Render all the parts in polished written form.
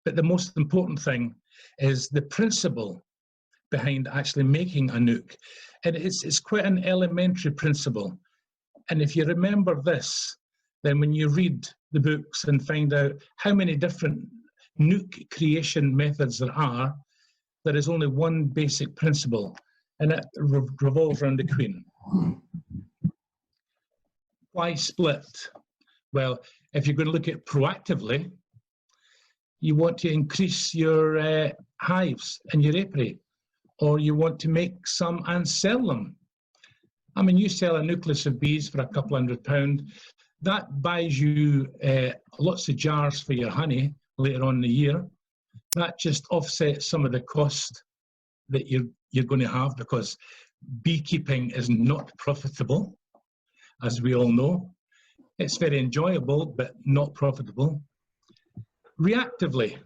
But the most important thing is the principle behind actually making a NUC. And it's quite an elementary principle. And if you remember this, then when you read the books and find out how many different NUC creation methods there is only one basic principle, and it revolves around the queen. Why split? Well, if you're going to look at proactively, you want to increase your hives and your apiary, or you want to make some and sell them. I mean, you sell a nucleus of bees for a couple £100, that buys you lots of jars for your honey later on in the year. That just offsets some of the cost that you're going to have, because beekeeping is not profitable, as we all know. It's very enjoyable, but not profitable. Reactively,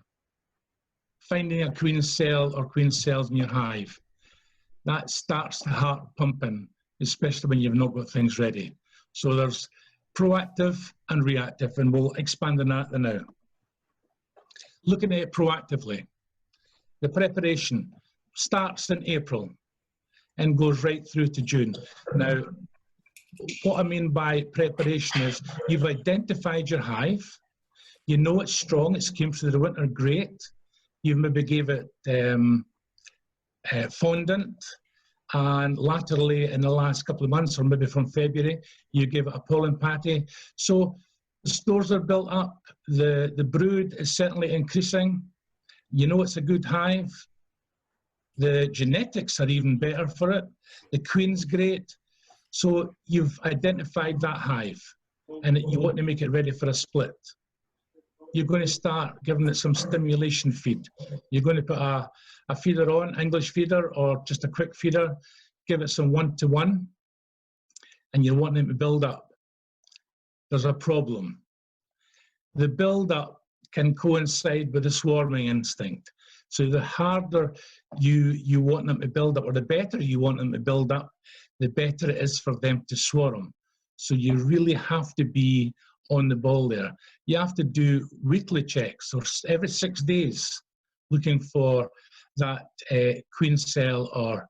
finding a queen cell or queen cells in your hive, that starts the heart pumping, especially when you've not got things ready. So there's proactive and reactive, and we'll expand on that now. Looking at it proactively, the preparation starts in April and goes right through to June. Now, what I mean by preparation is you've identified your hive, you know it's strong, it's came through the winter great, you maybe gave it fondant, and laterally in the last couple of months, or maybe from February, you give it a pollen patty. So the stores are built up, the brood is certainly increasing, you know it's a good hive, the genetics are even better for it, the queen's great. So you've identified that hive and you want to make it ready for a split. You're going to start giving it some stimulation feed. You're going to put a feeder on, English feeder or just a quick feeder, give it some 1-to-1, and you're wanting it to build up. There's a problem. The build up can coincide with the swarming instinct. So the harder you want them to build up, or the better you want them to build up, the better it is for them to swarm. So you really have to be on the ball there. You have to do weekly checks, or every 6 days, looking for that queen cell, or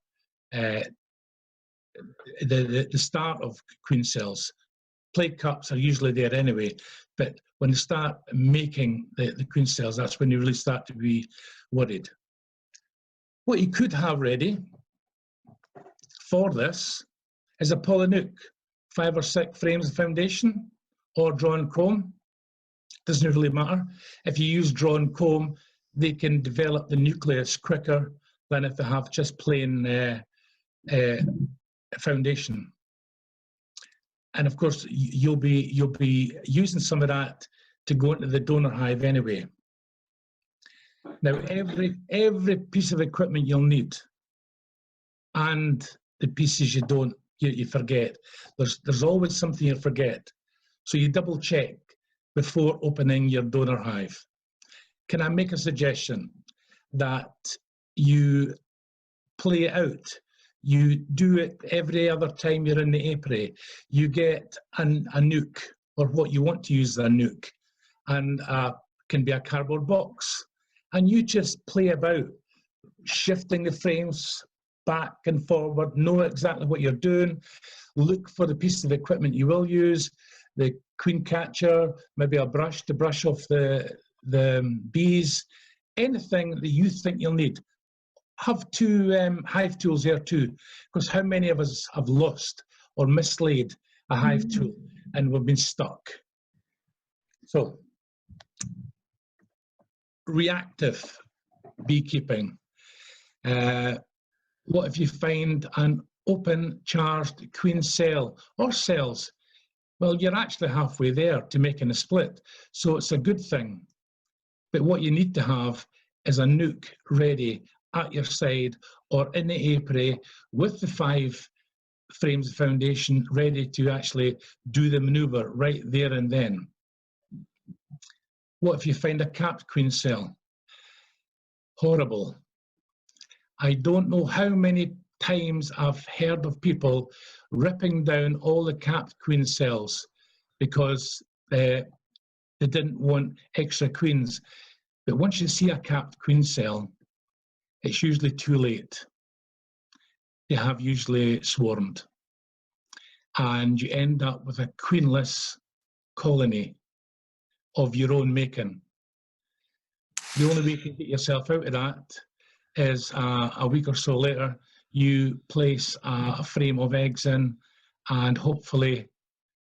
the start of queen cells. Plague cups are usually there anyway, but when you start making the queen cells, that's when you really start to be worried. What you could have ready for this is a polynuc, 5 or 6 frames of foundation, or drawn comb. Doesn't really matter. If you use drawn comb, they can develop the nucleus quicker than if they have just plain foundation. And of course, you'll be using some of that to go into the donor hive anyway. Now, every piece of equipment you'll need, and the pieces you forget. There's always something you forget. So you double check before opening your donor hive. Can I make a suggestion that you play it out? You do it every other time you're in the apiary. You get a NUC, or what you want to use as a NUC, and can be a cardboard box. And you just play about, shifting the frames back and forward, know exactly what you're doing, look for the piece of equipment you will use, the queen catcher, maybe a brush to brush off the bees, anything that you think you'll need. Have 2 hive tools there too, because how many of us have lost or mislaid a hive tool and we've been stuck? So, reactive beekeeping. What if you find an open charged queen cell or cells? Well, you're actually halfway there to making a split, so it's a good thing. But what you need to have is a NUC ready at your side or in the apiary with the 5 frames of foundation ready to actually do the maneuver right there and then. What if you find a capped queen cell? Horrible. I don't know how many times I've heard of people ripping down all the capped queen cells because they didn't want extra queens. But once you see a capped queen cell, it's usually too late. They have usually swarmed. And you end up with a queenless colony of your own making. The only way you can get yourself out of that is a week or so later, you place a frame of eggs in, and hopefully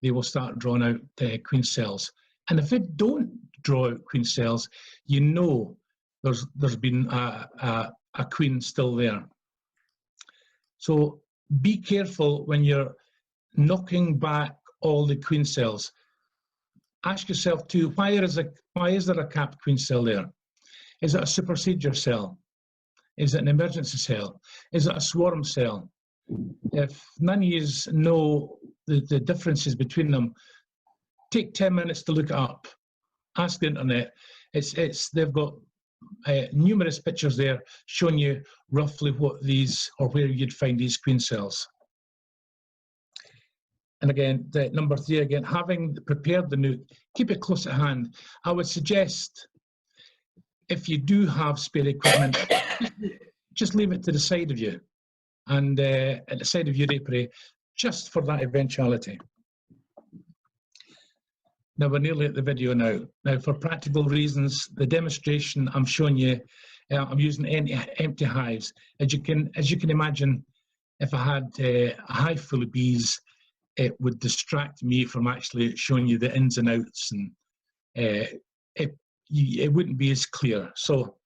they will start drawing out queen cells. And if they don't draw out queen cells, you know there's been a queen still there. So be careful when you're knocking back all the queen cells. Ask yourself too, why is there a capped queen cell there? Is it a supersedure cell? Is it an emergency cell? Is it a swarm cell? If none of you know the differences between them, take 10 minutes to look it up. Ask the internet. They've got numerous pictures there showing you roughly what these, or where you'd find these queen cells. And again, number 3, again, having prepared the NUC, keep it close at hand. I would suggest, if you do have spare equipment, just leave it to the side of you and at the side of your apiary, just for that eventuality. Now we're nearly at the video now. Now, for practical reasons, the demonstration I'm showing you, I'm using empty hives. As you can imagine, if I had a hive full of bees, it would distract me from actually showing you the ins and outs, and it wouldn't be as clear. So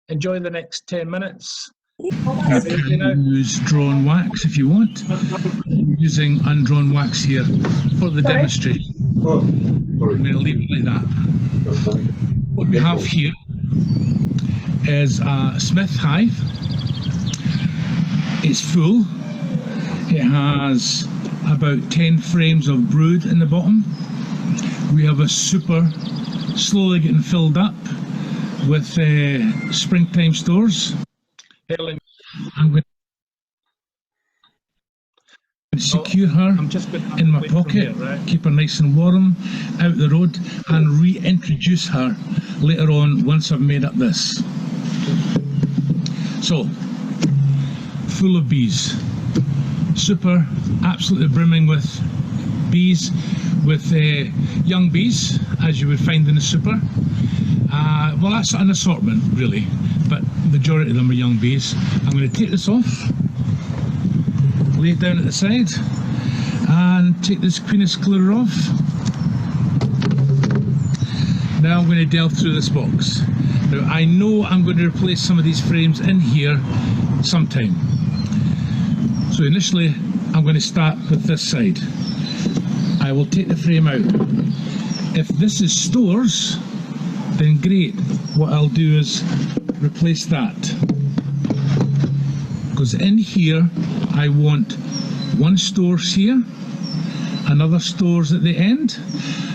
enjoy the next 10 minutes. You can use drawn wax if you want. I'm using undrawn wax here for the demonstration. I'm going to leave it like that. What we have here is a Smith hive. It's full. It has about 10 frames of brood in the bottom. We have a super slowly getting filled up with springtime stores. I'm going to secure her in my pocket, keep her nice and warm, out the road, and reintroduce her later on once I've made up this. So, full of bees. Super, absolutely brimming with bees, with young bees, as you would find in a super. Well, that's an assortment, really, but the majority of them are young bees. I'm going to take this off, lay it down at the side, and take this queen excluder off. Now I'm going to delve through this box. Now, I know I'm going to replace some of these frames in here sometime. So initially, I'm going to start with this side. I will take the frame out. If this is stores, then great. What I'll do is replace that. Because in here, I want one stores here, another stores at the end.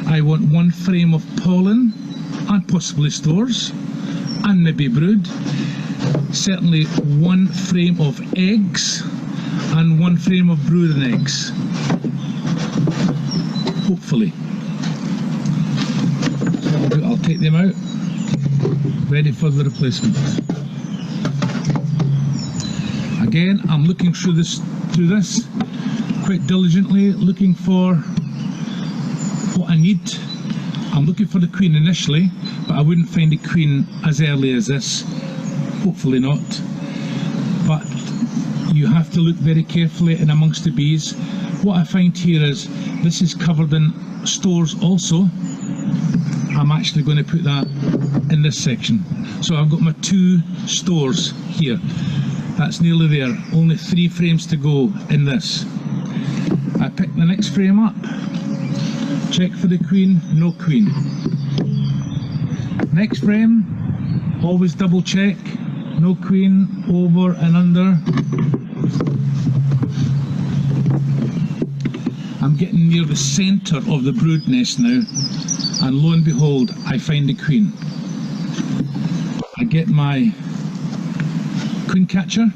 I want one frame of pollen, and possibly stores, and maybe brood. Certainly one frame of eggs, and one frame of brood and eggs. Hopefully. So I'll take them out, ready for the replacement. Again, I'm looking through this quite diligently, looking for what I need. I'm looking for the queen initially, but I wouldn't find the queen as early as this. Hopefully not. But you have to look very carefully in amongst the bees. What I find here is this is covered in stores also. I'm actually going to put that in this section. So I've got my 2 stores here. That's nearly there. Only 3 frames to go in this. I pick the next frame up. Check for the queen, no queen. Next frame, always double check. No queen, over and under. I'm getting near the centre of the brood nest now, and lo and behold, I find the queen. I get my queen catcher,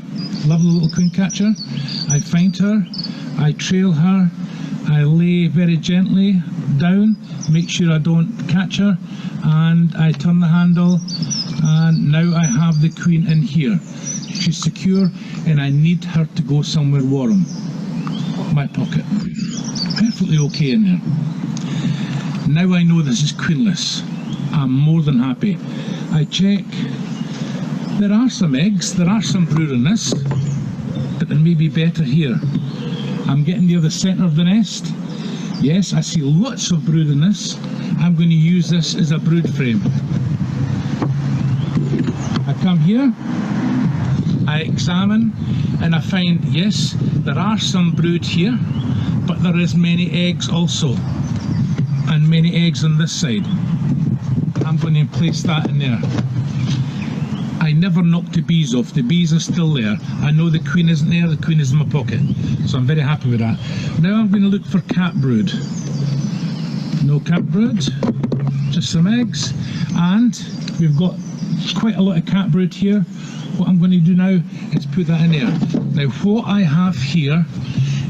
lovely little queen catcher. I find her, I trail her, I lay very gently down, make sure I don't catch her, and I turn the handle the queen in here. She's secure, and I need her to go somewhere warm. My pocket. Perfectly okay in there. Now I know this is queenless. I'm more than happy. I check. There are some eggs, there are some brood in this, but there may be better here. I'm getting near the centre of the nest. Yes, I see lots of brood in this. I'm going to use this as a brood frame. I come here, I examine, and I find, yes, there are some brood here, but there is many eggs also, and many eggs on this side. I'm going to place that in there. I never knocked the bees off. The bees are still there. I know the queen isn't there, the queen is in my pocket. So I'm very happy with that. Now I'm going to look for cat brood. No cat brood, just some eggs. And we've got quite a lot of cat brood here. What I'm going to do now is put that in there. Now what I have here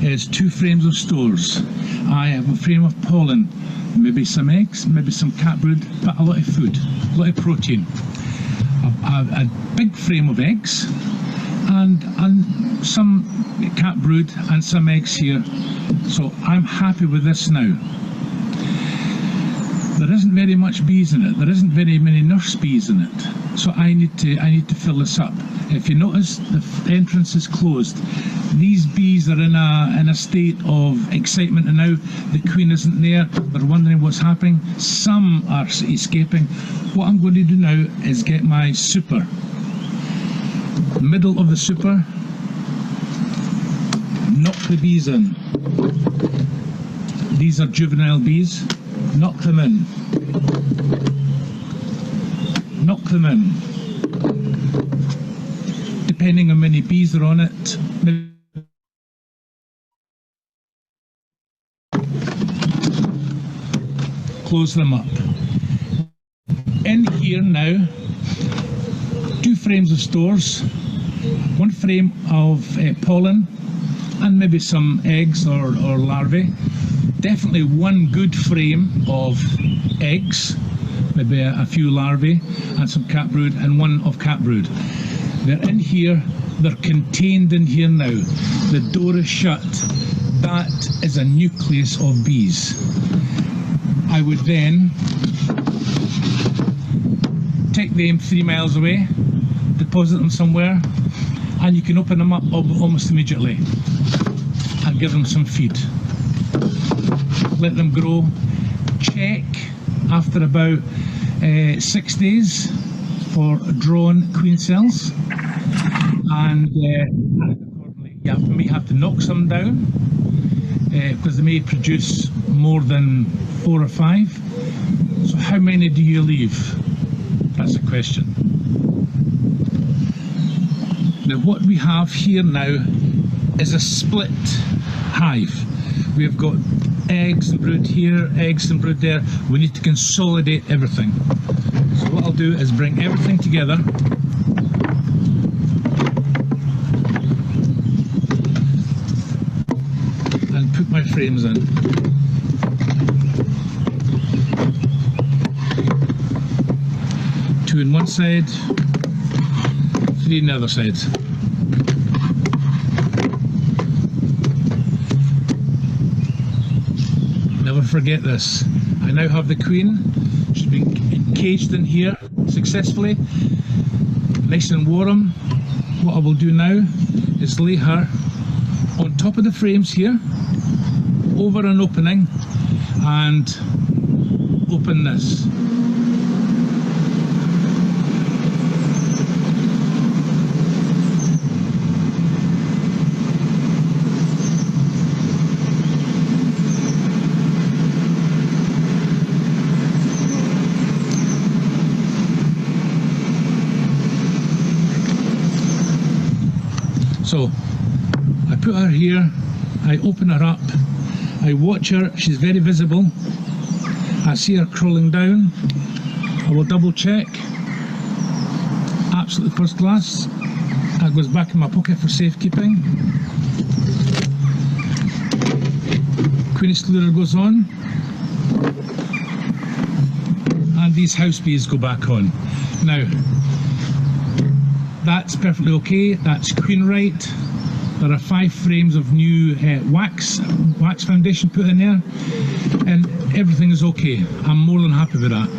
is 2 frames of stores. I have a frame of pollen, maybe some eggs, maybe some cat brood, but a lot of food, a lot of protein. A big frame of eggs and some cat brood and some eggs here. So I'm happy with this now. There isn't very much bees in it. There isn't very many nurse bees in it. So I need to fill this up. If you notice, the entrance is closed. These bees are in a state of excitement, and now the queen isn't there. They're wondering what's happening. Some are escaping. What I'm going to do now is get my super. Middle of the super. Knock the bees in. These are juvenile bees. Knock them in. Knock them in. Depending on how many bees are on it. Close them up. In here now, 2 frames of stores, 1 frame of pollen, and maybe some eggs or larvae. Definitely 1 good frame of eggs, maybe a few larvae and some cat brood, and 1 of cat brood. They're in here, they're contained in here now. The door is shut. That is a nucleus of bees. I would then take them 3 miles away, deposit them somewhere, and you can open them up almost immediately and give them some feed. Let them grow. Check after about 6 days for drawn queen cells, and you may have to knock some down because they may produce more than 4 or 5. So how many do you leave? That's the question. Now what we have here now is a split hive. We've got eggs and brood here, eggs and brood there. We need to consolidate everything. So what I'll do is bring everything together. And put my frames in. Two on one side, 3 on the other side. Never forget this. I now have the queen. She's been encaged in here successfully, nice and warm. What I will do now is lay her on top of the frames here, over an opening, and open this. So I put her here, I open her up, I watch her, she's very visible. I see her crawling down. I will double check. Absolutely first class. That goes back in my pocket for safekeeping. Queen excluder goes on. And these house bees go back on. Now, that's perfectly okay. That's queen right. There are 5 frames of new wax foundation put in there, and everything is okay. I'm more than happy with that.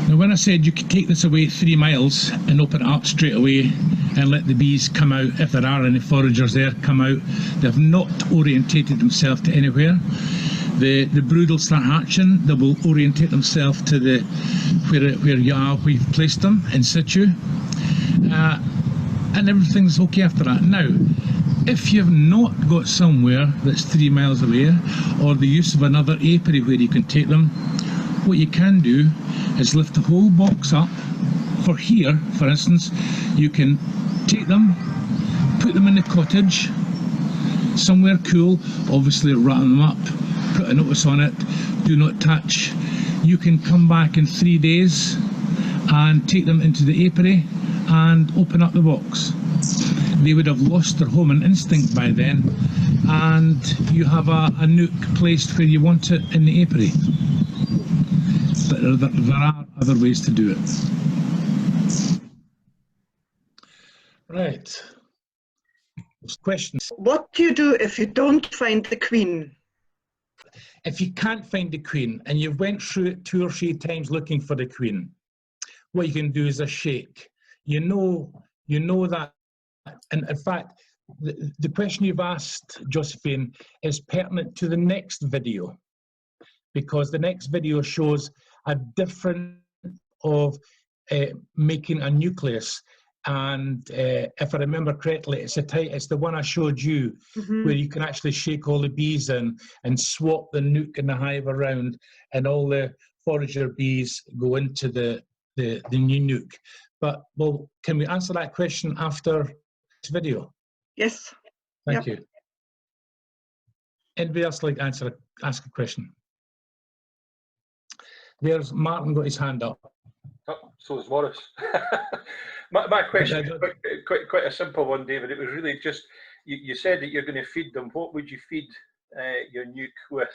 Now, when I said you could take this away 3 miles and open it up straight away and let the bees come out, if there are any foragers there, come out, they've not orientated themselves to anywhere. The brood will start hatching. They will orientate themselves to the where you've placed them in situ, and everything's okay after that. Now, if you've not got somewhere that's 3 miles away, or the use of another apiary where you can take them, what you can do is lift the whole box up. For here, for instance, you can take them, put them in the cottage, somewhere cool, obviously wrap them up, put a notice on it, do not touch. You can come back in 3 days and take them into the apiary and open up the box. They would have lost their homing instinct by then, and you have a NUC placed where you want it in the apiary. But there are other ways to do it. Right. Questions? What do you do if you don't find the queen? If you can't find the queen and you've went through it 2 or 3 times looking for the queen, what you can do is a shake. You know that, and in fact, the question you've asked, Josephine, is pertinent to the next video, because the next video shows a different of making a nucleus. And if I remember correctly, it's the one I showed you, where you can actually shake all the bees in and swap the NUC and the hive around, and all the forager bees go into the new NUC. But, well, can we answer that question after this video? Yes. Thank you. Anybody else like to ask a question? There's Martin got his hand up. Oh, so is Morris. My question is quite a simple one, David. It was really just, you said that you're going to feed them. What would you feed your NUC with?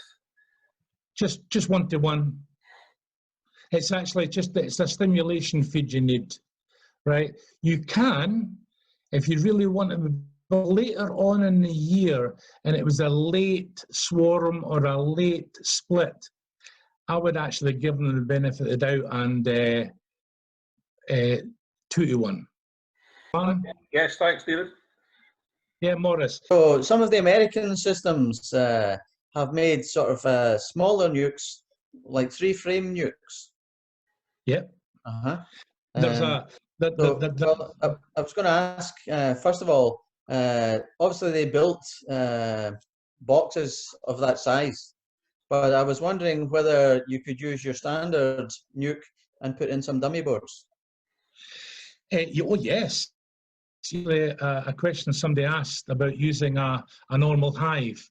Just 1-to-1. It's actually it's a stimulation feed you need, right? You can, if you really want to, but later on in the year, and it was a late swarm or a late split, I would actually give them the benefit of the doubt and 2-to-1. Yes, thanks, David. Yeah, Morris. So some of the American systems have made sort of smaller NUCs, like 3-frame NUCs. Yep. There's I was going to ask, first of all, obviously they built boxes of that size, but I was wondering whether you could use your standard NUC and put in some dummy boards. Oh, yes. A question somebody asked about using a normal hive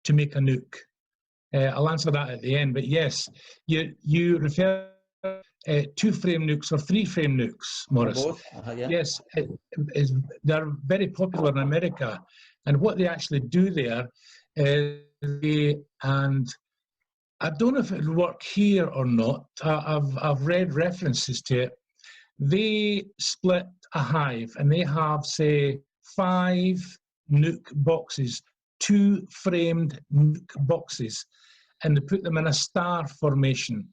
to make a NUC. I'll answer that at the end, but yes, you refer 2-frame NUCs or 3-frame NUCs, Morris. Both? Yeah. Yes, they're very popular in America, and what they actually do there is and I don't know if it would work here or not. I've read references to it. They split a hive and they have, say, 5 NUC boxes, 2-framed NUC boxes, and they put them in a star formation,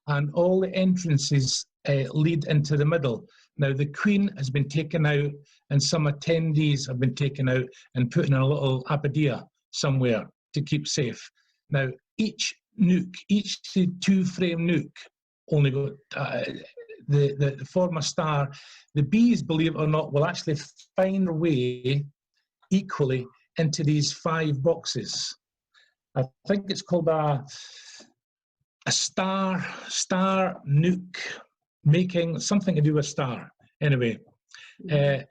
and all the entrances lead into the middle. Now, the queen has been taken out, and some attendees have been taken out and put in a little abadia somewhere to keep safe. Now, each NUC, each 2-frame NUC, only got the form a star. The bees, believe it or not, will actually find their way equally into these 5 boxes. I think it's called a star NUC, making something to do with star. Anyway, I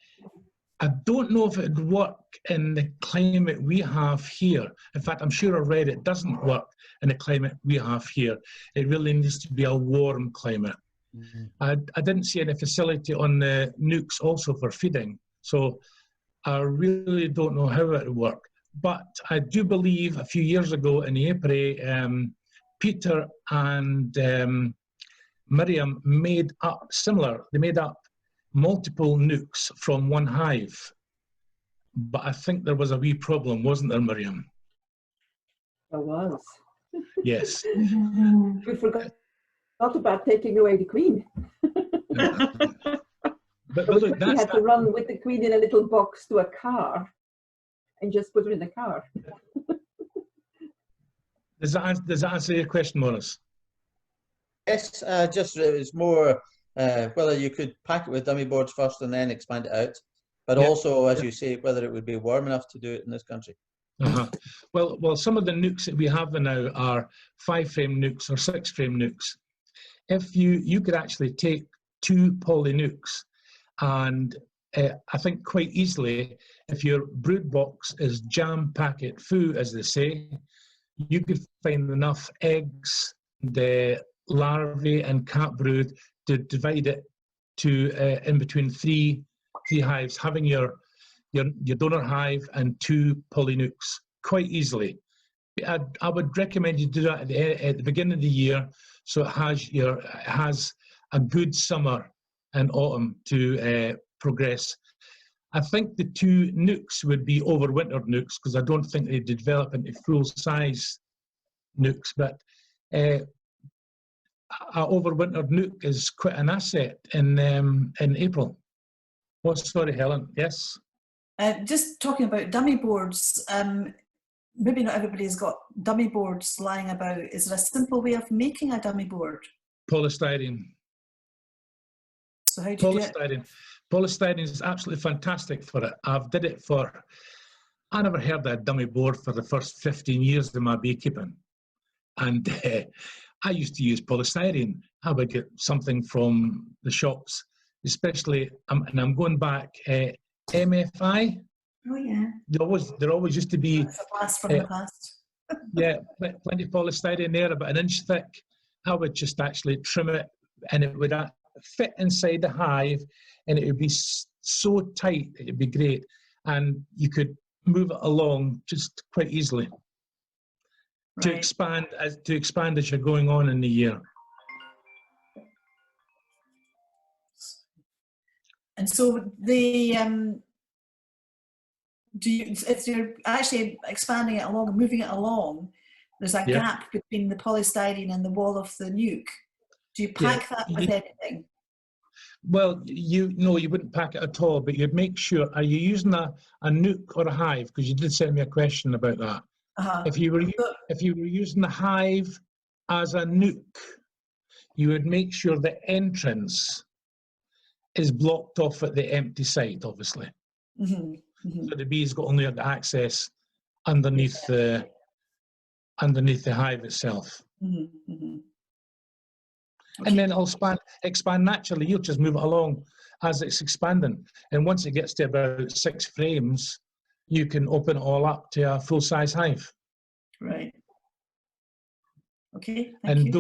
don't know if it would work in the climate we have here. In fact, I'm sure I read it doesn't work in the climate we have here. It really needs to be a warm climate. I didn't see any facility on the NUCs also for feeding, so I really don't know how it would work. But I do believe a few years ago in the apiary, Peter and Miriam made up they made up multiple nukes from one hive. But I think there was a wee problem, wasn't there, Miriam? There was. Yes. We forgot about taking away the queen. But So look, we had to run with the queen in a little box to a car and just put her in the car. does that answer your question, Maurice? Yes, just it was more whether you could pack it with dummy boards first and then expand it out, but Yeah. also, as you say, whether it would be warm enough to do it in this country. Well, some of the nukes that we have now are 5-frame nukes or 6-frame nukes. If you could actually take 2 poly nukes, and I think quite easily, if your brood box is jam packet full, as they say, you could find enough eggs, the larvae and cat brood to divide it to in between three hives, having your donor hive and 2 poly nukes quite easily. I would recommend you do that at the beginning of the year, so it has a good summer and autumn to progress. I think the 2 nukes would be overwintered nukes, because I don't think they develop into full-size nukes, but an overwintered nuke is quite an asset in April. Oh, sorry, Helen. Yes? Just talking about dummy boards, maybe not everybody's got dummy boards lying about. Is there a simple way of making a dummy board? Polystyrene. So how do you do it? Polystyrene. Polystyrene is absolutely fantastic for it. I never heard of a dummy board for the first 15 years of my beekeeping. And I used to use polystyrene. I would get something from the shops, especially, and I'm going back, MFI. Oh yeah. There always used to be. That's a blast from the past. Yeah, plenty of polystyrene there, about 1 inch thick. I would just actually trim it, and it would fit inside the hive, and it would be so tight, it would be great. And you could move it along just quite easily. Right. To expand as you're going on in the year. And so if you're actually expanding it along and moving it along, there's a gap between the polystyrene and the wall of the nuke. Do you pack that with anything? Well, you wouldn't pack it at all, but you'd make sure, are you using a nuke or a hive? Because you did send me a question about that. If you were using the hive as a nuke, you would make sure the entrance is blocked off at the empty site, obviously. So the bees got only access underneath the hive itself. Okay. And then it'll expand naturally. You'll just move it along as it's expanding. And once it gets to about 6 frames, you can open it all up to a full-size hive. Right. Okay. Thank you.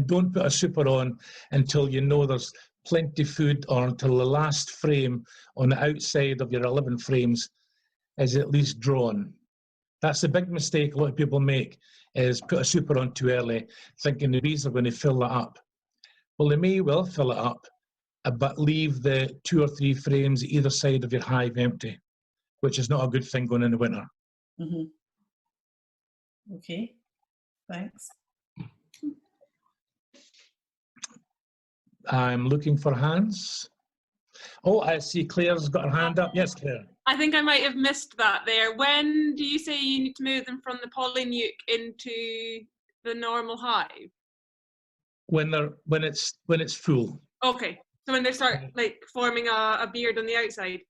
Don't put a super on until you know there's plenty of food, or until the last frame on the outside of your 11 frames is at least drawn. That's the big mistake a lot of people make, is put a super on too early, thinking the bees are going to fill that up. Well, they may well fill it up, but leave the 2 or 3 frames either side of your hive empty, which is not a good thing going in the winter. Okay, thanks. I'm looking for hands. Oh, I see Claire's got her hand up. Yes, Claire. I think I might have missed that there. When do you say you need to move them from the polynuke into the normal hive? When it's full. Okay, so when they start like forming a beard on the outside.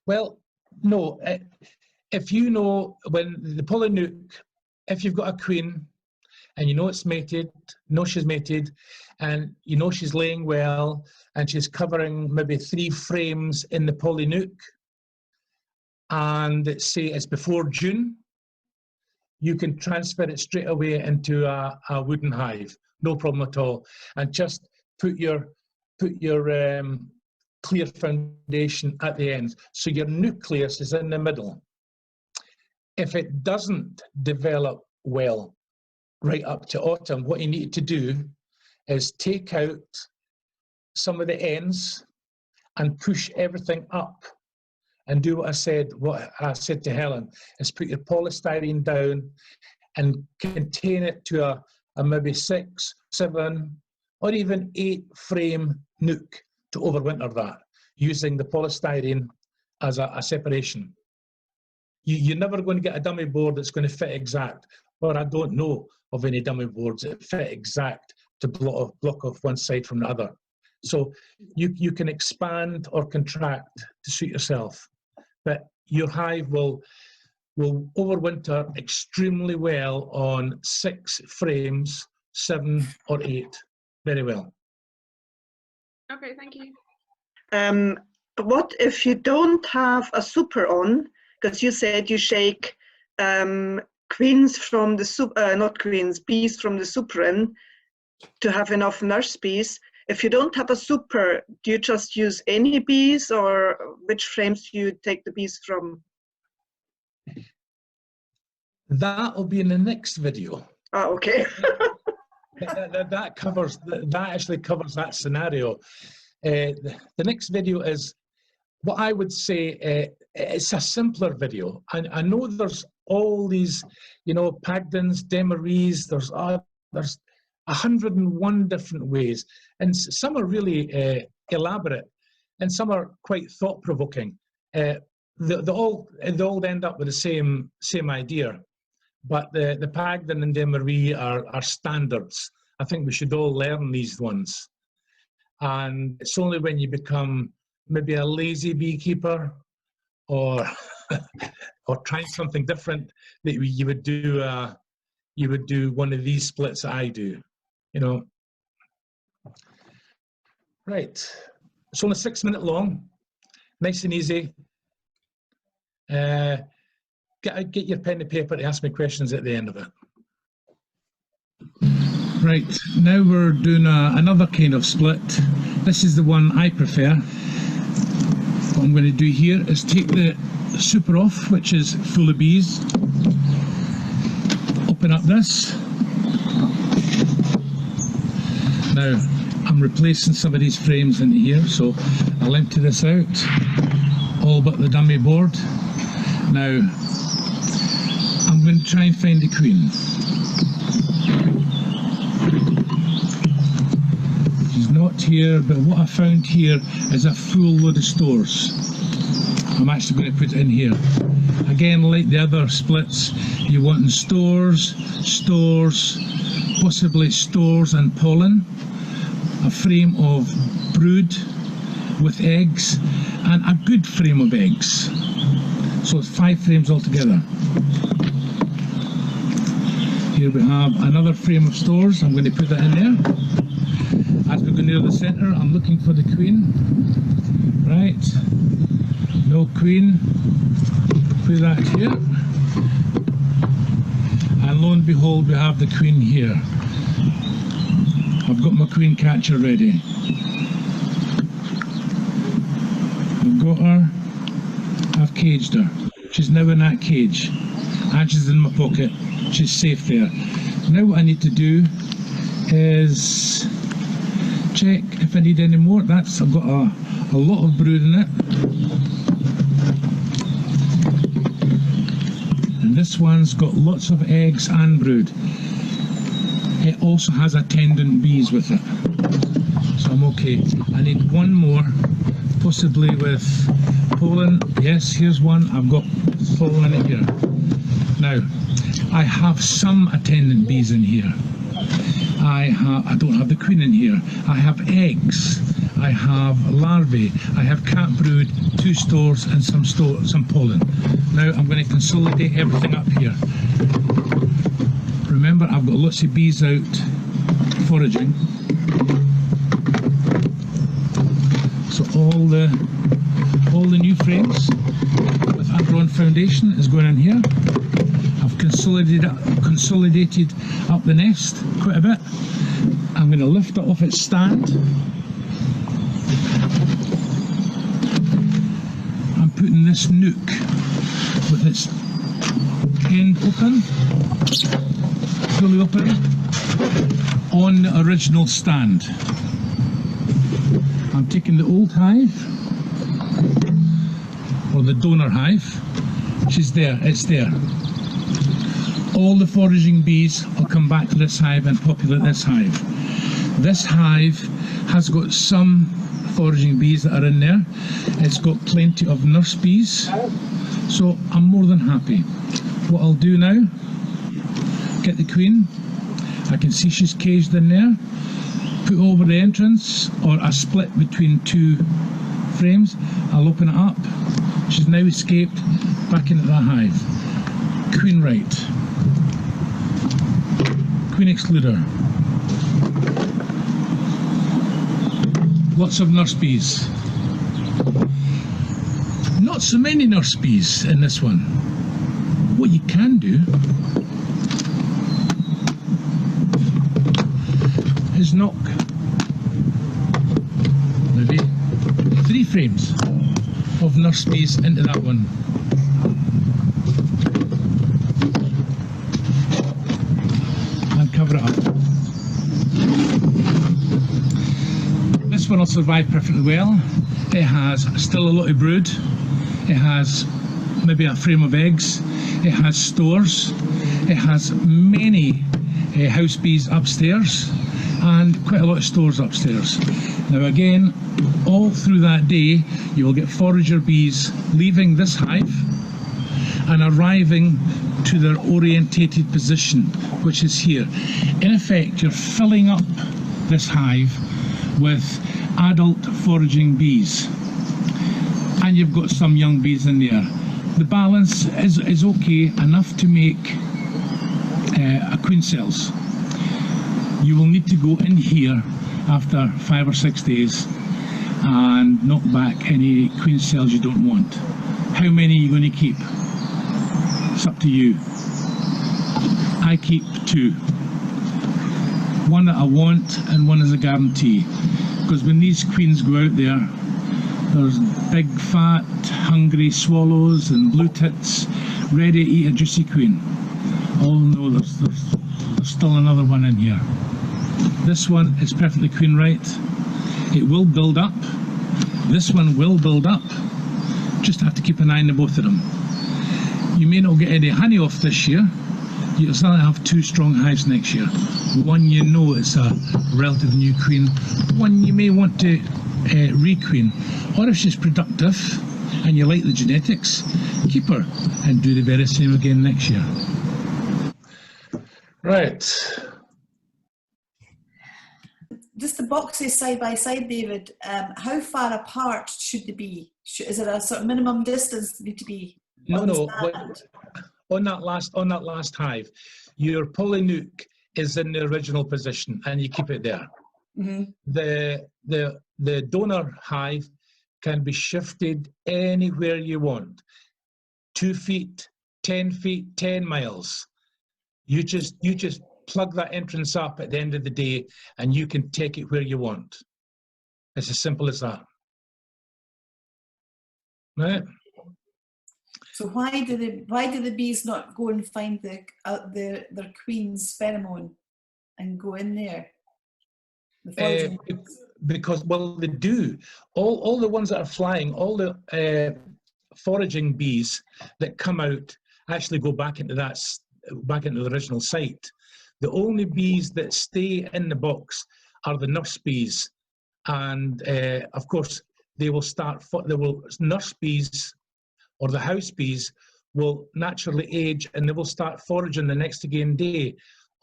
Well, no. If you know when the polynuke, if you've got a queen and you know it's mated, she's mated, and you know she's laying well, and she's covering maybe 3 frames in the polynuke, and say it's before June, you can transfer it straight away into a wooden hive, no problem at all, and just put your clear foundation at the end, so your nucleus is in the middle. If it doesn't develop well, right up to autumn, what you need to do is take out some of the ends and push everything up, and do what I said to Helen, is put your polystyrene down and contain it to a maybe 6, 7, or even 8 frame NUC to overwinter that, using the polystyrene as a separation. You're never going to get a dummy board that's going to fit exact, or I don't know of any dummy boards that fit exact to block off one side from the other. So you can expand or contract to suit yourself, but your hive will overwinter extremely well on 6 frames, 7 or 8, very well. Okay, thank you. What if you don't have a super on? Because you said you shake queens from the not queens, bees from the super in to have enough nurse bees. If you don't have a super, do you just use any bees, or which frames do you take the bees from? That will be in the next video. Oh, okay. that actually covers that scenario. The next video is what I would say. It's a simpler video. I know there's all these, you know, Pagdens, Demaries. There's 101 different ways, and some are really elaborate, and some are quite thought-provoking. They all end up with the same idea, but the Pagden and Demarie are standards. I think we should all learn these ones, and it's only when you become maybe a lazy beekeeper or or trying something different that you would do one of these splits that I do. You know, right, it's only 6 minutes long, nice and easy. Get your pen and paper to ask me questions at the end of it. Right, now we're doing another kind of split. This is the one I prefer. What I'm going to do here is take the super off, which is full of bees, open up this. Now, I'm replacing some of these frames into here, so I'll empty this out, all but the dummy board. Now, I'm going to try and find the queen. She's not here, but what I found here is a full load of stores. I'm actually going to put it in here. Again, like the other splits, you want in stores, possibly stores and pollen, a frame of brood with eggs, and a good frame of eggs. So it's 5 frames altogether. Here we have another frame of stores. I'm going to put that in there. As we go near the centre, I'm looking for the queen. Right, no queen. Put that here. And lo and behold, we have the queen here. I've got my queen catcher ready. I've got her. I've caged her. She's now in that cage. And she's in my pocket. She's safe there. Now what I need to do is check if I need any more. I've got a lot of brood in it. And this one's got lots of eggs and brood. It also has attendant bees with it. So I'm okay. I need one more, possibly with pollen. Yes, here's one. I've got pollen in it here. Now, I have some attendant bees in here. I don't have the queen in here. I have eggs. I have larvae. I have cat brood, 2 stores, and some pollen. Now I'm going to consolidate everything up here. Remember, I've got lots of bees out foraging. So all the new frames with undrawn foundation is going in here. I've consolidated up the nest quite a bit. I'm going to lift it off its stand. I'm putting this NUC with its end open. fully open on the original stand. I'm taking the old hive, or the donor hive, which is there, it's there. All the foraging bees will come back to this hive and populate this hive. This hive has got some foraging bees that are in there. It's got plenty of nurse bees, so I'm more than happy. What I'll do now, get the queen. I can see she's caged in there. Put over the entrance, or a split between two frames. I'll open it up. She's now escaped back into that hive. Queen right. Queen excluder. Lots of nurse bees. Not so many nurse bees in this one. What you can do is knock maybe 3 frames of nurse bees into that one. And cover it up. This one will survive perfectly well. It has still a lot of brood. It has maybe a frame of eggs. It has stores. It has many house bees upstairs and quite a lot of stores upstairs. Now again, all through that day you will get forager bees leaving this hive and arriving to their orientated position, which is here. In effect, you're filling up this hive with adult foraging bees, and you've got some young bees in there. The balance is okay, enough to make a queen cells. You will need to go in here after 5 or 6 days and knock back any queen cells you don't want. How many are you going to keep? It's up to you. I keep 2. One that I want and one is a guarantee. Because when these queens go out there, there's big, fat, hungry swallows and blue tits ready to eat a juicy queen. Oh no, there's still another one in here. This one is perfectly queen right. It will build up. This one will build up. Just have to keep an eye on both of them. You may not get any honey off this year. You'll still have 2 strong hives next year. One you know it's a relative new queen. One you may want to requeen. Or if she's productive and you like the genetics, keep her and do the very same again next year. Right. Just the boxes side by side, David. How far apart should they be? Is there a sort of minimum distance need to be? No. On that last hive, your polynuc is in the original position, and you keep it there. Mm-hmm. The donor hive can be shifted anywhere you want. 2 feet, 10 feet, 10 miles. You just plug that entrance up at the end of the day, and you can take it where you want. It's as simple as that. Right? So why do the bees not go and find their queen's pheromone and go in there? Because, well, they do. All the ones that are flying, all the foraging bees that come out actually go back into the original site. The only bees that stay in the box are the nurse bees, and of course they will nurse bees, or the house bees will naturally age and they will start foraging the next again day,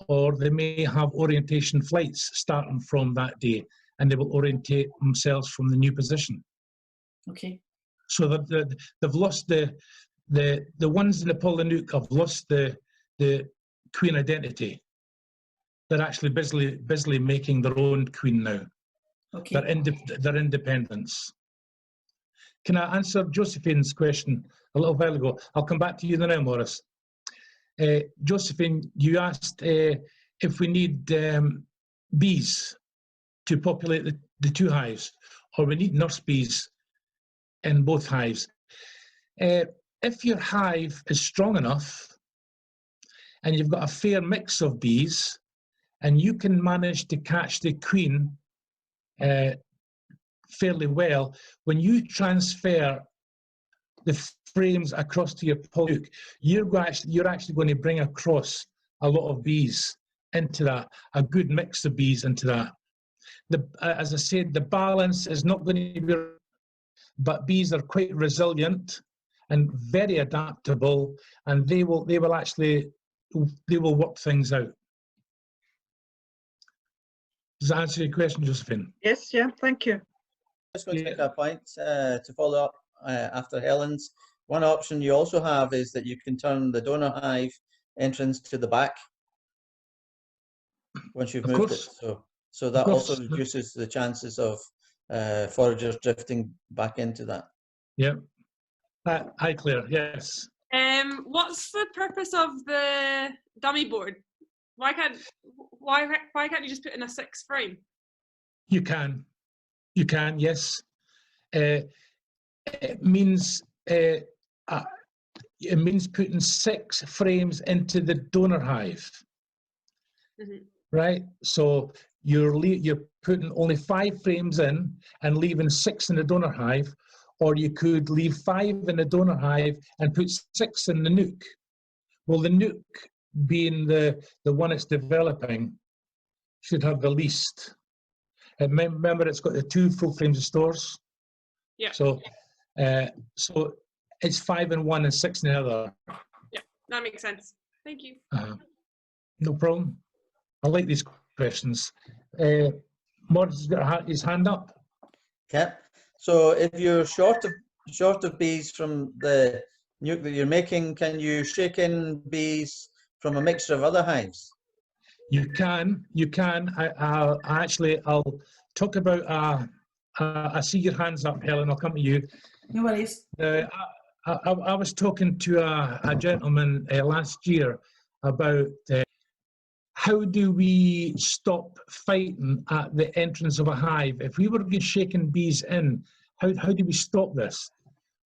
or they may have orientation flights starting from that day, and they will orientate themselves from the new position. Okay. So that they've lost the ones in the polynuc have lost the queen identity. They're actually busily making their own queen now. Okay. They're independents. Can I answer Josephine's question a little while ago? I'll come back to you now, Morris. Josephine, you asked if we need bees to populate the 2 hives, or we need nurse bees in both hives. If your hive is strong enough and you've got a fair mix of bees, and you can manage to catch the queen fairly well, when you transfer the frames across to your polynuc, you're actually going to bring across a lot of bees into that, a good mix of bees into that. As I said, the balance is not going to be, but bees are quite resilient and very adaptable, and they will work things out. Does that answer your question, Josephine? Yes, yeah, thank you. Just going to make a point to follow up after Helen's. One option you also have is that you can turn the donor hive entrance to the back once you've moved it. So that also reduces the chances of foragers drifting back into that. Yeah. Hi, Claire. Yes. What's the purpose of the dummy board? Why can't you just put in a 6 frame? You can, yes. It means putting 6 frames into the donor hive, right? So you're putting only 5 frames in and leaving 6 in the donor hive, or you could leave 5 in the donor hive and put 6 in the NUC. Well, the NUC, being the one it's developing, should have the least. And remember, it's got the 2 full frames of stores. Yeah. So it's 5 in one and 6 in the other. Yeah, that makes sense. Thank you. No problem. I like these questions. Morris has got his hand up. Okay. So if you're short of bees from the nuke that you're making, can you shake in bees from a mixture of other hives? You can. I'll talk about. I see your hands up, Helen. I'll come to you. No worries. I was talking to a gentleman last year about how do we stop fighting at the entrance of a hive? If we were shaking bees in, how do we stop this?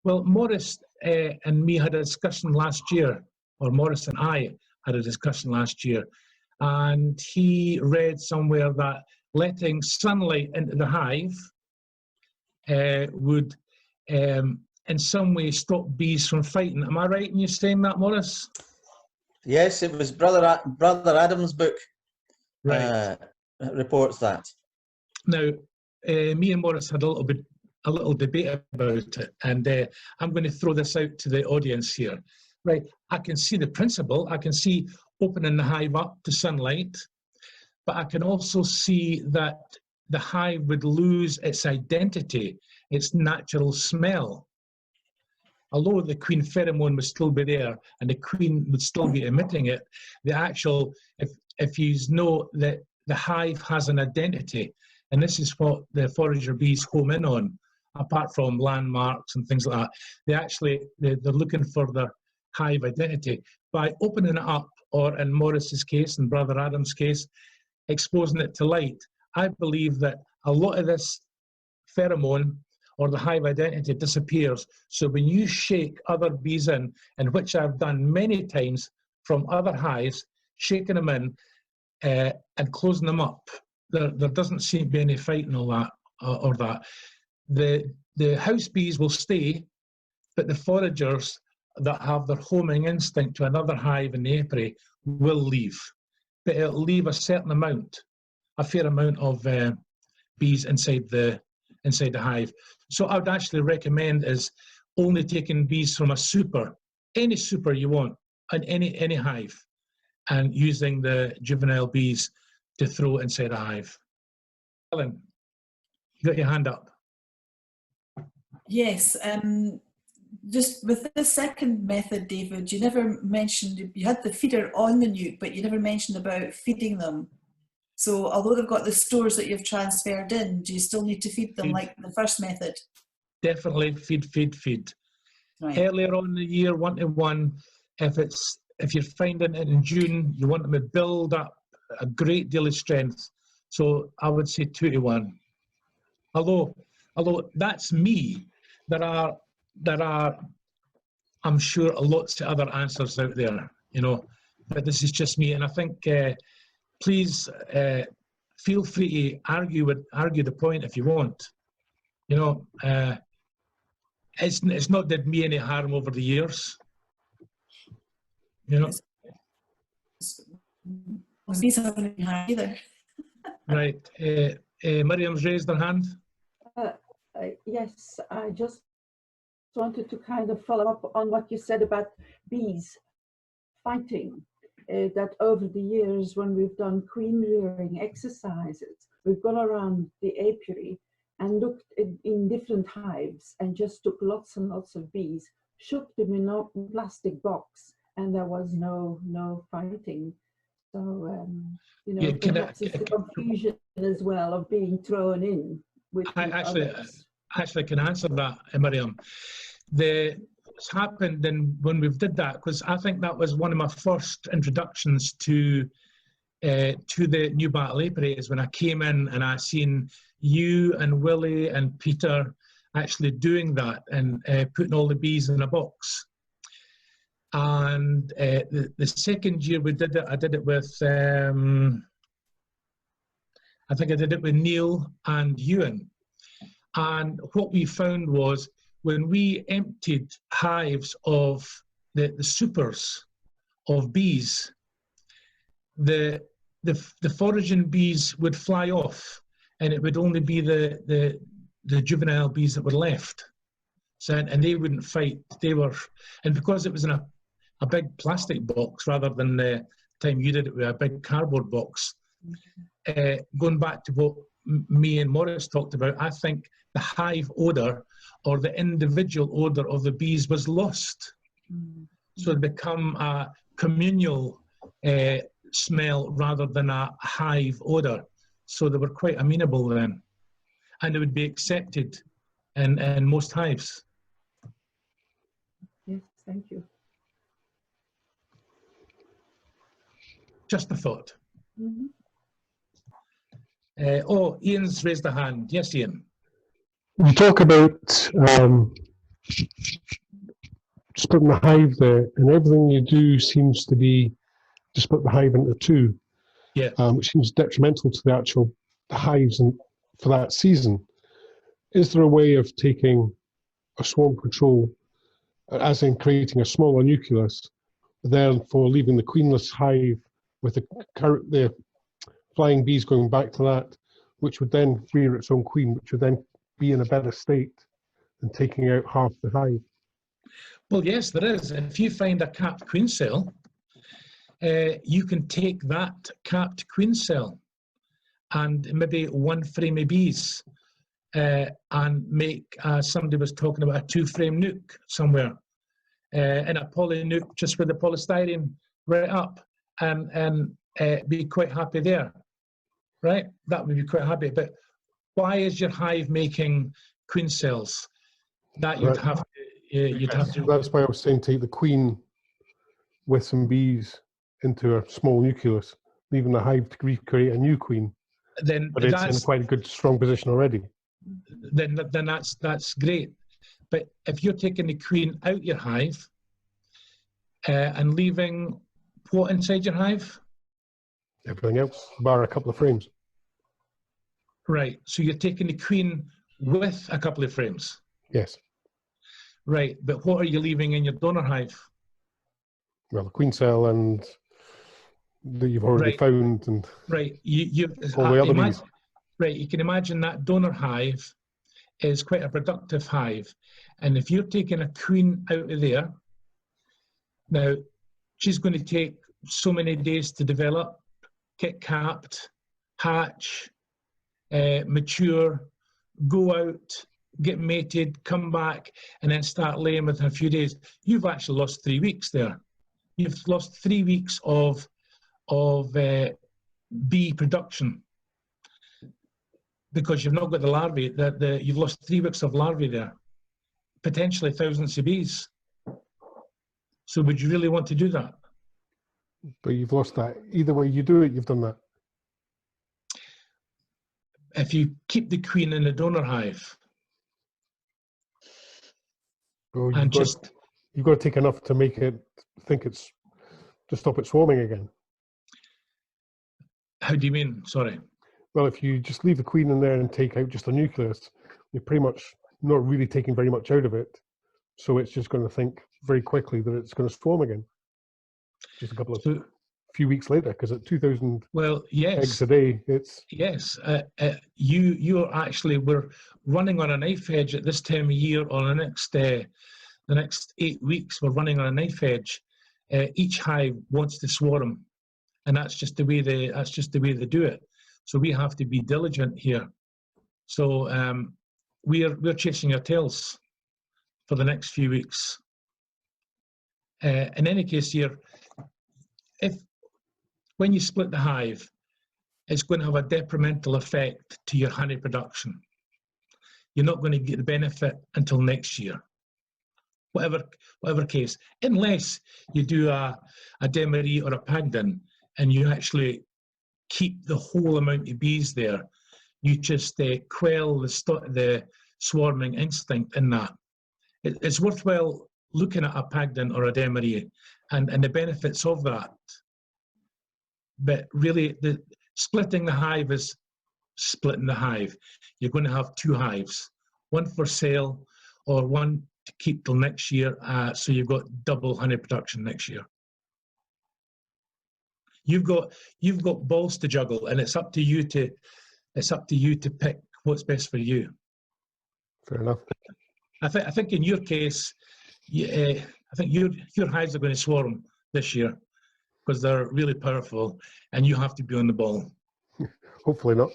Well, Morris and me had a discussion last year, or Morris and I had a discussion last year, and he read somewhere that letting sunlight into the hive would in some way stop bees from fighting. Am I right in you saying that, Morris? Yes, it was Brother Adam's book. Right. Reports that. Now, me and Morris had a little debate about it, and I'm going to throw this out to the audience here. Right, I can see the principle. I can see opening the hive up to sunlight, but I can also see that the hive would lose its identity, its natural smell. Although the queen pheromone would still be there and the queen would still be emitting it, the actual, if you know that the hive has an identity, and this is what the forager bees home in on, apart from landmarks and things like that, they're looking for their hive identity. By opening it up, or in Morris's case and Brother Adam's case, exposing it to light, I believe that a lot of this pheromone or the hive identity disappears. So when you shake other bees in, and which I've done many times from other hives, shaking them in and closing them up, there doesn't seem to be any fighting or that. The house bees will stay, but the foragers that have their homing instinct to another hive in the apiary will leave. But it'll leave a certain amount, a fair amount of bees inside the hive. So I would actually recommend is only taking bees from a super, any super you want, and any hive, and using the juvenile bees to throw inside a hive. Helen, you got your hand up. Yes, just with the second method, David, you never mentioned, you had the feeder on the nuke, but you never mentioned about feeding them. So although they've got the stores that you've transferred in, do you still need to feed them like the first method? Definitely feed. Right. Earlier on in the year, 1-to-1. If you're finding it in June, you want them to build up a great deal of strength. So I would say 2-to-1. Although that's me, there are I'm sure lots of other answers out there. You know, but this is just me. And I think please feel free to argue the point if you want. You know, it's not did me any harm over the years. You know. Bees haven't been harmed either. Right. Miriam's raised her hand. Yes, I just wanted to kind of follow up on what you said about bees fighting. That over the years, when we've done queen rearing exercises, we've gone around the apiary and looked in different hives and just took lots and lots of bees, shook them in a plastic box, and there was no fighting. So, you know, perhaps it's the confusion as well of being thrown in with actually can answer that, Miriam. What's happened when we've did that, because I think that was one of my first introductions to the Newbattle Apiary, is when I came in and I seen you and Willie and Peter actually doing that and putting all the bees in a box. And the second year we did it, I did it with I think I did it with Neil and Ewan. And what we found was, when we emptied hives of the supers of bees, the foraging bees would fly off, and it would only be the juvenile bees that were left. So, and they wouldn't fight. And because it was in a big plastic box rather than the time you did it with a big cardboard box, going back to what me and Maurice talked about, I think the hive odour or the individual odour of the bees was lost. So it become a communal smell rather than a hive odour. So they were quite amenable then. And it would be accepted in most hives. Yes, thank you. Just a thought. Ian's raised a hand. Yes, Ian. You talk about splitting the hive there, and everything you do seems to be to split the hive into two, which seems detrimental to the hives and for that season. Is there a way of taking a swarm control, as in creating a smaller nucleus, therefore leaving the queenless hive with the flying bees going back to that, which would then rear its own queen, which would then be in a better state than taking out half the hive? Well, yes, there is. If you find a capped queen cell, you can take that capped queen cell and maybe one frame of bees and make, somebody was talking about a 2-frame NUC somewhere, in a poly NUC just with the polystyrene right up, and be quite happy there, right? That would be quite happy. But why is your hive making queen cells? That you'd have to. That's why I was saying take the queen with some bees into a small nucleus, leaving the hive to recreate a new queen. But it's in quite a good, strong position already. Then that's great. But if you're taking the queen out your hive and leaving what inside your hive? Everything else, bar a couple of frames. Right. So you're taking the queen with a couple of frames? Yes. Right. But what are you leaving in your donor hive? Well, the queen cell and that you've already found, and right. All the other bees. Right. You can imagine that donor hive is quite a productive hive. And if you're taking a queen out of there, now she's going to take so many days to develop, get capped, hatch, mature, go out, get mated, come back, and then start laying within a few days. You've actually lost 3 weeks there. You've lost 3 weeks of bee production because you've not got the larvae. You've lost 3 weeks of larvae there, potentially thousands of bees. So would you really want to do that? But you've lost that. Either way you do it, you've done that. If you keep the queen in the donor hive, well, you've got to take enough to make it think it's to stop it swarming again? How do you mean? Sorry. Well, if you just leave the queen in there and take out just the nucleus, you're pretty much not really taking very much out of it. So it's just going to think very quickly that it's going to swarm again. Just a few weeks later, because at 2,000 eggs a day, it's... Yes, you're actually, we're running on a knife edge at this time of year, or the next 8 weeks, we're running on a knife edge. Each hive wants to swarm, and that's just the way they do it. So we have to be diligent here. So we're chasing our tails for the next few weeks. In any case, when you split the hive, it's going to have a detrimental effect to your honey production. You're not going to get the benefit until next year. Whatever case, unless you do a demerit or a pagden and you actually keep the whole amount of bees there, you just quell the swarming instinct in that. It's worthwhile looking at a pagden or a demerit and the benefits of that. But really, splitting the hive is splitting the hive. You're going to have 2 hives, one for sale or one to keep till next year, so you've got double honey production next year. You've got balls to juggle, and it's up to you to pick what's best for you. Fair enough. I think in your case, I think your hives are going to swarm this year because they're really powerful, and you have to be on the ball. Hopefully not.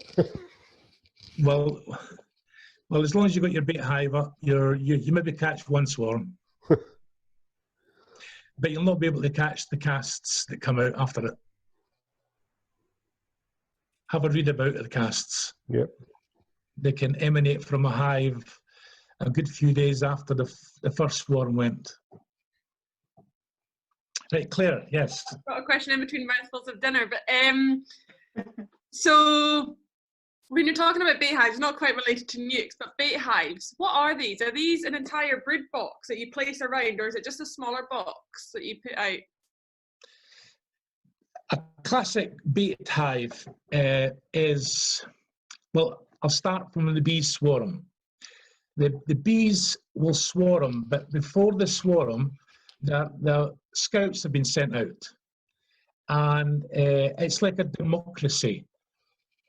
Well, as long as you've got your bait hive up, you maybe catch one swarm, but you'll not be able to catch the casts that come out after it. Have a read about the casts. Yep. They can emanate from a hive a good few days after the first swarm went. Right, Claire, yes. I've got a question in between mouthfuls of dinner, but so when you're talking about bait hives, not quite related to nukes, but bait hives, what are these? Are these an entire brood box that you place around, or is it just a smaller box that you put out? A classic bait hive is, well, I'll start from the bees swarm. The bees will swarm, but before the swarm, the scouts have been sent out. And it's like a democracy.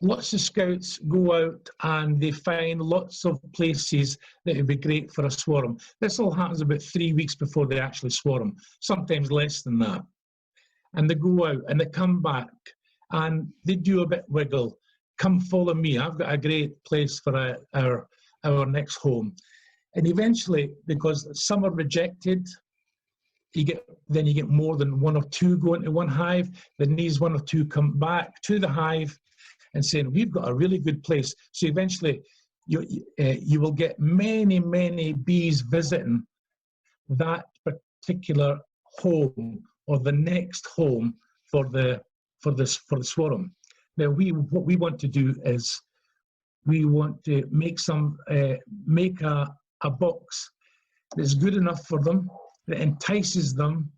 Lots of scouts go out and they find lots of places that would be great for a swarm. This all happens about 3 weeks before they actually swarm, sometimes less than that. And they go out and they come back and they do a bit wiggle. Come follow me, I've got a great place for our next home. And eventually, because some are rejected, you get more than 1 or 2 go into one hive. Then these 1 or 2 come back to the hive and saying, we've got a really good place. So eventually you will get many bees visiting that particular home or the next home for the swarm. Now what we want to do is we want to make a box that's good enough for them, that entices them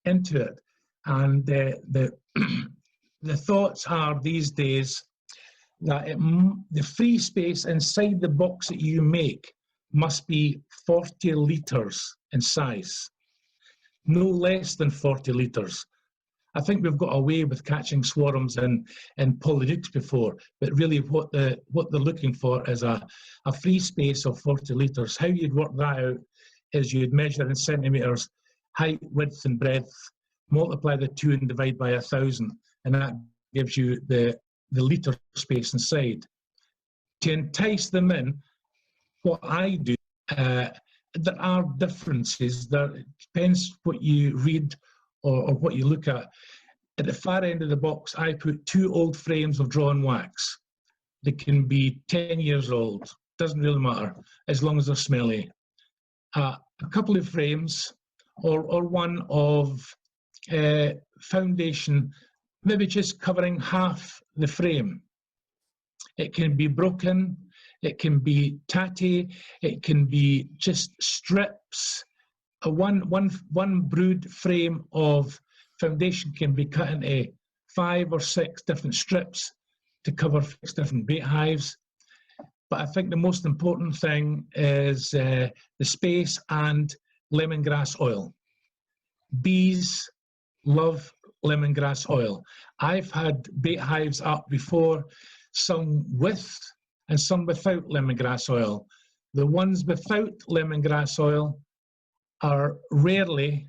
into it. And the thoughts are these days that the free space inside the box that you make must be 40 litres in size, no less than 40 litres. I think we've got away with catching swarms in polyneuks before, but really what they're looking for is a free space of 40 litres. How you'd work that out is you'd measure in centimetres, height, width and breadth, multiply the 2 and divide by 1,000, and that gives you the litre space inside. To entice them in, what I do, there are differences. It depends what you read or what you look at. At the far end of the box, I put 2 old frames of drawn wax. They can be 10 years old, doesn't really matter, as long as they're smelly. A couple of frames or one of foundation, maybe just covering half the frame. It can be broken, it can be tatty, it can be just strips. One brood frame of foundation can be cut into 5 or 6 different strips to cover 6 different bait hives. But I think the most important thing is the space and lemongrass oil. Bees love lemongrass oil. I've had bait hives up before, some with and some without lemongrass oil. The ones without lemongrass oil are rarely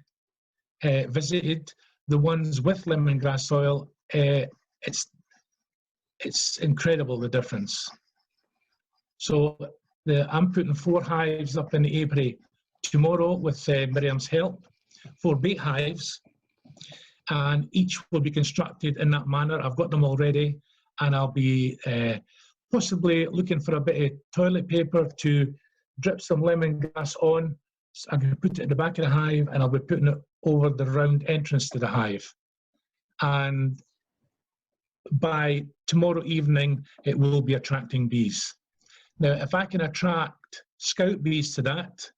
visited. The ones with lemongrass oil, it's incredible, the difference. So I'm putting 4 hives up in the apiary tomorrow with Miriam's help, 4 bait hives, and each will be constructed in that manner. I've got them already, and I'll be possibly looking for a bit of toilet paper to drip some lemongrass on. So I'm going to put it in the back of the hive, and I'll be putting it over the round entrance to the hive. And by tomorrow evening, it will be attracting bees. Now, if I can attract scout bees to that,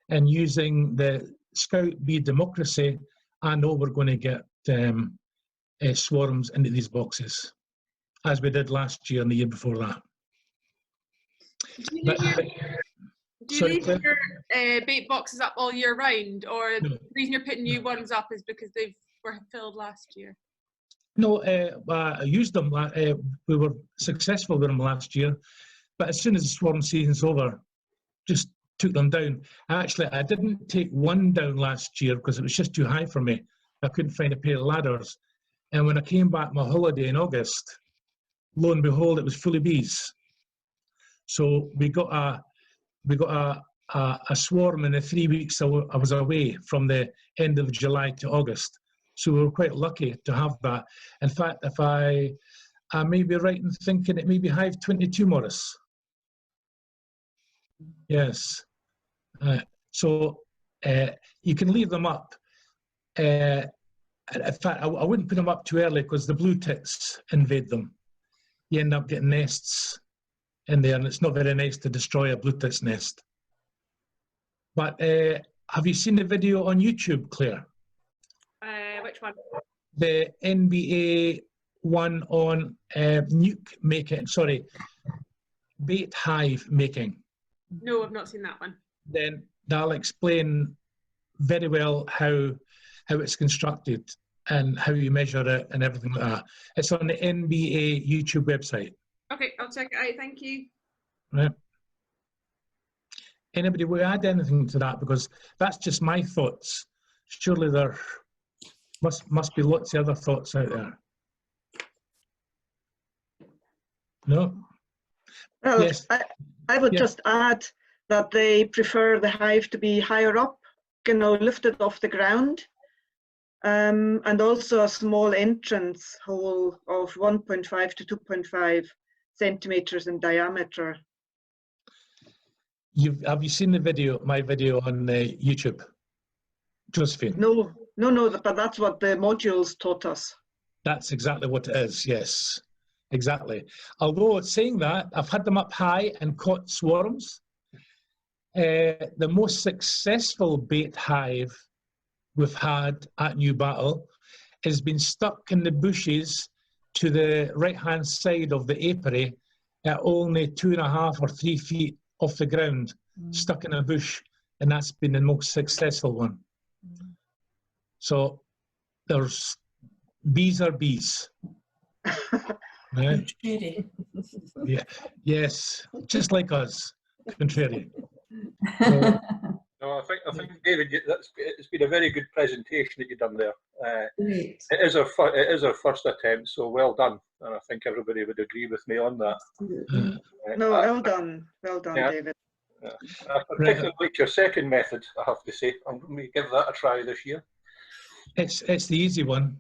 and using the scout bee democracy, I know we're going to get swarms into these boxes, as we did last year and the year before that. Do you leave your bait boxes up all year round, or the reason you're putting new ones up is because they were filled last year? No, I used them. We were successful with them last year, but as soon as the swarm season's over, just took them down. Actually, I didn't take one down last year because it was just too high for me. I couldn't find a pair of ladders. And when I came back my holiday in August, lo and behold, it was full of bees. So we got a swarm in the 3 weeks I was away, from the end of July to August. So we were quite lucky to have that. In fact, if I may be right in thinking it may be hive 22, Maurice. Yes. So you can leave them up. In fact, I wouldn't put them up too early because the blue tits invade them. You end up getting nests in there, and it's not very nice to destroy a blue tits nest. But have you seen the video on YouTube, Claire? Which one? The NBA one on nuke making, sorry, bait hive making. No, I've not seen that one. Then that'll explain very well how it's constructed and how you measure it and everything like that. It's on the NBA YouTube website. Okay, I'll check it out. Thank you. Right. Anybody will add anything to that? Because that's just my thoughts. Surely there must be lots of other thoughts out there. No? Well, yes. I would just add that they prefer the hive to be higher up, lifted off the ground, and also a small entrance hole of 1.5 to 2.5 centimeters in diameter. Have you seen the video, my video on YouTube, Josephine? No, but that's what the modules taught us. That's exactly what it is, yes, exactly. Although saying that, I've had them up high and caught swarms. The most successful bait hive we've had at Newbattle has been stuck in the bushes to the right-hand side of the apiary at only 2.5 or 3 feet off the ground, stuck in a bush, and that's been the most successful one. So there's bees are bees. Right? Yeah. Yes, just like us, contrary. So, no, I think David, it's been a very good presentation that you've done there. It is our first attempt, so well done, and I think everybody would agree with me on that. No, well done, yeah. David. Yeah. I particularly like your second method, I have to say. I'm going to give that a try this year. It's the easy one.